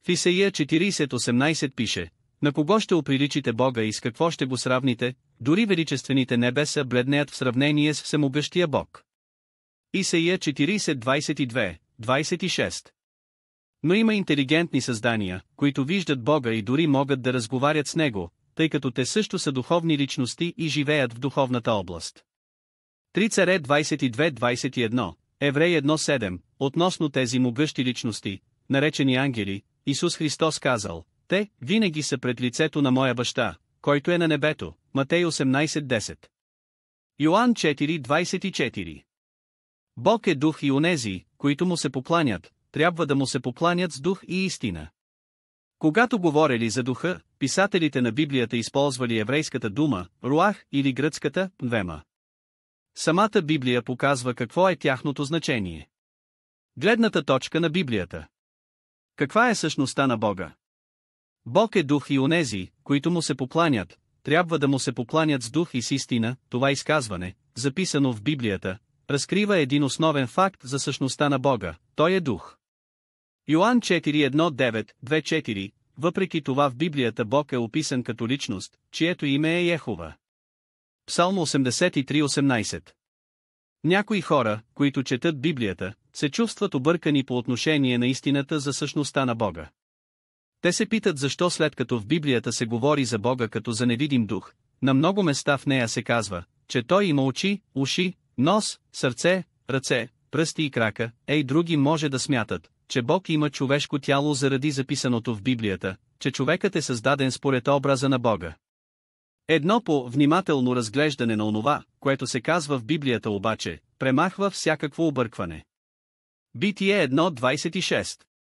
В Исаия 40:18 пише: на кого ще оприличите Бога и с какво ще го сравните, дори величествените небеса бледнеят в сравнение с всемогъщия Бог. Исаия 40:22-26. Но има интелигентни създания, които виждат Бога и дори могат да разговарят с Него, тъй като те също са духовни личности и живеят в духовната област. 3 Царе 22:21, Евреи 1:7, относно тези могъщи личности, наречени ангели, Исус Христос казал: те винаги са пред лицето на моя баща, който е на небето. Матей 18:10. Йоан 4:24. Бог е дух и онези, които му се покланят, трябва да му се покланят с дух и истина. Когато говорили за духа, писателите на Библията използвали еврейската дума руах или гръцката пневма. Самата Библия показва какво е тяхното значение. Гледната точка на Библията. Каква е същността на Бога? Бог е дух и онези, които му се покланят, трябва да му се покланят с дух и с истина. Това изказване, записано в Библията, разкрива един основен факт за същността на Бога – той е дух. Йоан 4:1-9-2-4. Въпреки това в Библията Бог е описан като личност, чието име е Йехова. Псалм 83:18. Някои хора, които четат Библията, се чувстват объркани по отношение на истината за същността на Бога. Те се питат защо след като в Библията се говори за Бога като за невидим дух, на много места в нея се казва, че Той има очи, уши, нос, сърце, ръце, пръсти и крака, други може да смятат, че Бог има човешко тяло заради записаното в Библията, че човекът е създаден според образа на Бога. Едно по-внимателно разглеждане на онова, което се казва в Библията обаче, премахва всякакво объркване. Битие 1:26.